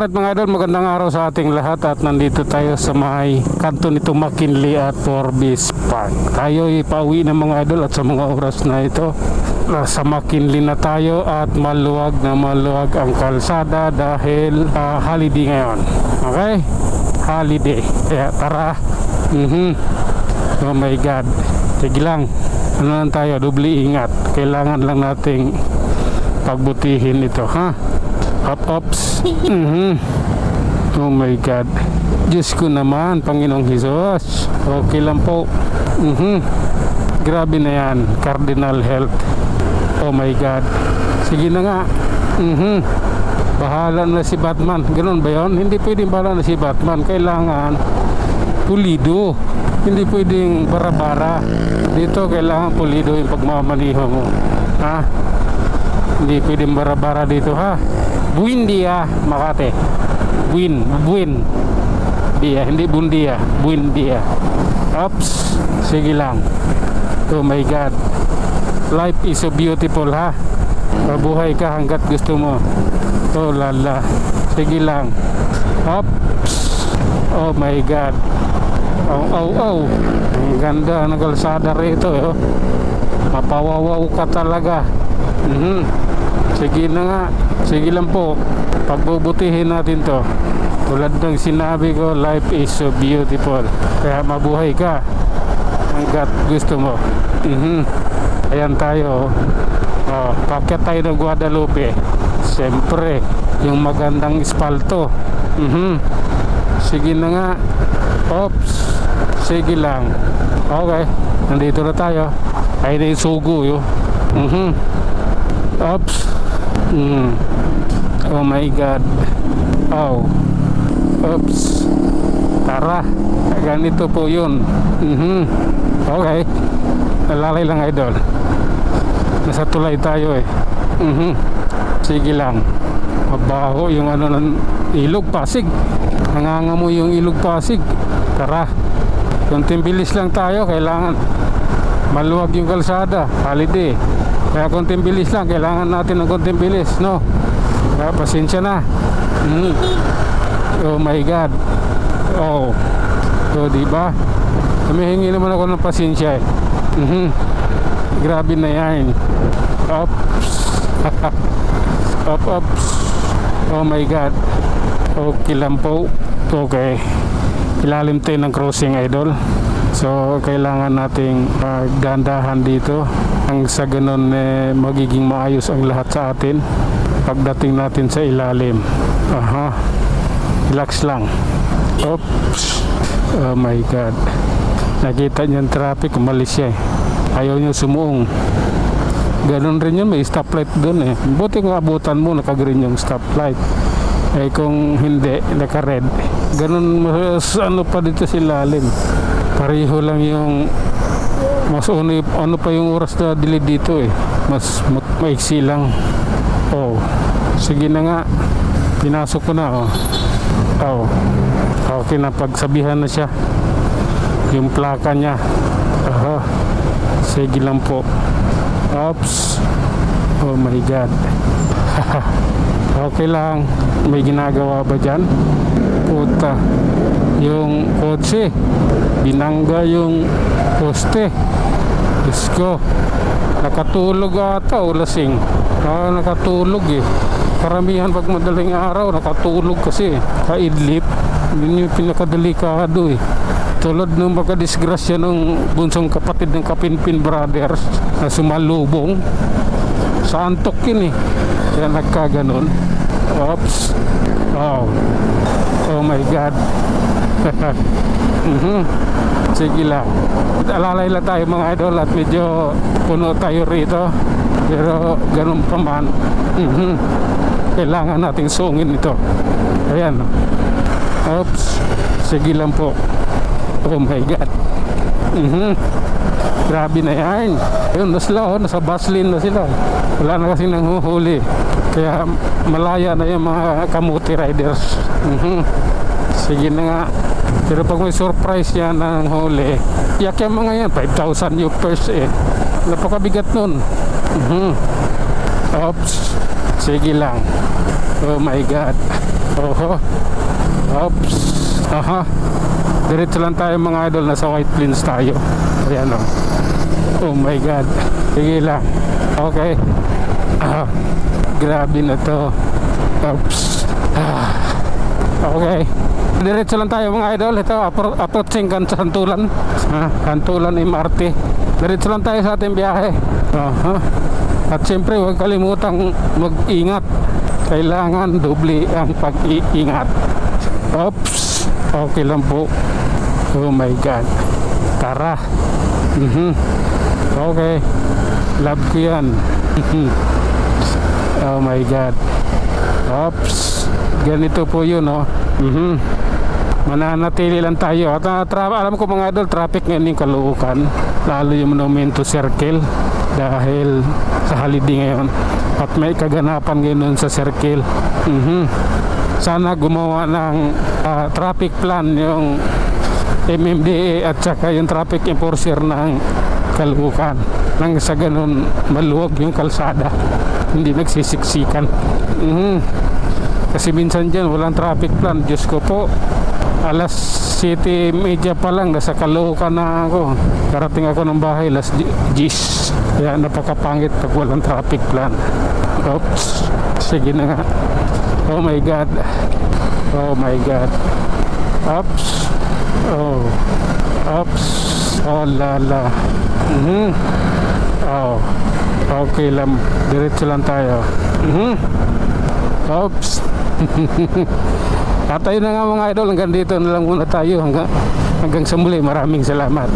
Alright mga idol, magandang araw sa ating lahat at nandito tayo sa may kanto nito McKinley at Forbes Park. Tayo ipauwi ng mga idol at sa mga oras na ito sa McKinley na tayo at maluwag na maluwag ang kalsada dahil holiday ngayon. Okay? Holiday. Kaya tara. Oh my God. Sige lang. Ano lang tayo, dubli ingat. Kailangan lang nating pagbutihin ito, ha? Ops. Oh my God. Diyos ko naman, Panginoong Jesus. Okay lang po. Grabe na yan, Cardinal Health. Oh my God. Sige na nga. Bahala na si Batman. Ganun ba yun? Hindi pwedeng bahala na si Batman. Kailangan pulido. Hindi pwedeng bara-bara. Dito kailangan pulido yung pagmamaniho mo. Ha? Hindi pwedeng bara-bara dito, ha? Buin dia, Makate. Buin dia, hindi bundia. Buin dia. Oops, sige lang. Oh my God. Life is so beautiful, ha? Mabuhay ka hanggat gusto mo. Oh lala. Sige lang. Oops. Oh my God. Oh. Ang ganda ng kalsada rito, oh. Mapawawaw ka talaga. Sige na nga. Sige lang po. Pagbubutihin natin to. Tulad ng sinabi ko, life is so beautiful. Kaya mabuhay ka hanggat gusto mo. Ayan tayo. Pakyat tayo ng Guadalupe. Siyempre, yung magandang espalto. Sige na nga. Oops. Sige lang. Okay. Nandito na tayo. Ay na yung sugo yun. Oops. Oh my God. Oh. Oops. Tara. Ganito po yun. Okay. Nalalay lang idol. Nasa tulay tayo eh. Sige lang. Mabaho yung ano ng ilog Pasig. Nangangamo yung ilog Pasig. Tara. Kunting bilis lang tayo. Kailangan maluwag yung kalsada. Holiday. Kaya konting bilis lang, kailangan natin ng konting bilis, no? Kaya pasensya na. Oh my God. Oh. So, diba? Humihingi naman ako ng pasensya eh. Grabe na yan. Oops. Oops. Oh my God. Okay lang po. Okay. Ilalim tayo ng crossing idol. So kailangan nating gandahan dito ang sa ganun magiging maayos ang lahat sa atin pagdating natin sa ilalim. Relax lang. Oops. Oh my God. Nakita niyo yung traffic, umalis siya eh. Ayaw niyo sumuong. Ganun rin yun, may stoplight doon eh. Buti kung abutan mo, naka-green yung stoplight. Eh kung hindi, naka-red. Ganun, ano pa dito sa ilalim. Pareho lang yung mas ano pa yung oras na delay dito eh. Mas maiksi lang. Oh. Sige na nga. Pinasok ko na oh. Oh. Okay na, pagsabihan na siya. Yung plaka niya. Sige lang po. Oops. Oh my God. Okay lang. May ginagawa ba dyan? Puta. Yung kotse binangga yung poste. Diyos ko. Nakatulog ata o lasing. Nakatulog eh. Karamihan pag madaling araw nakatulog kasi kaidlip. Yun yung pinakadelikado eh. Tulad ng magkadisgrasya ng bunsong kapatid ng Kapinpin Brothers na sumalubong sa antok yun eh. Kaya nagkaganon. Oops. Oh my God. Sige lang. Alalay lang tayo mga idol at medyo puno tayo rito. Pero ganun pa man. Kailangan nating sungin ito. Ayan. Oops. Sige lang po. Oh my God. Grabe na yan. Ayun na sila, nasa bus lane na sila. Wala na kasi nanghuhuli. Kaya malaya na yung mga kamuti riders. Sige na nga. Pero pag may surprise yan ng huli, yak yung mga yan 5,000 yung first eh. Napakabigat nun. Oops. Sige lang. Oh my God. Oho. Oops. Aha. Diretso lang tayo mga idol. Nasa White Plains tayo. Ayan o. Oh my God. Sige lang. Okay. Grabe na to. Oops. Okay. Diretso lang tayo mga idol. Ito approaching Kantulan. Kantulan MRT. Diretso lang tayo sa ating biyahe. At siyempre huwag kalimutang mag-ingat. Kailangan doble ang pag-iingat. Oops. Okay lang po. Oh my God. Tara. Okay. Love ko yan. Oh my God. Oops. Ganito po yun, no? Mananatili lang tayo. At alam ko mga idol, traffic ngayon yung Caloocan. Lalo yung Monumento Circle. Dahil sa holiday ngayon. At may kaganapan ngayon sa circle. Sana gumawa ng traffic plan yung MMDA at saka yung traffic enforcer ng Caloocan. Nang sa ganun maluwag yung kalsada. Hindi nagsisiksikan. Kasi minsan dyan walang traffic plan. Diyos ko po, alas 7:30 pa lang nasa Caloocan na ako. Karating ako ng bahay alas 10. Kaya napakapangit pag walang traffic plan. Oops. Sige na nga. Oh my God. Oh my God. Oops. Oh. Oops. Oh lala. Oh. Okay lang. Diretso lang tayo. Oops. At ayun na nga mga idol, hanggang dito na lang muna tayo hanggang sa muli. Maraming salamat.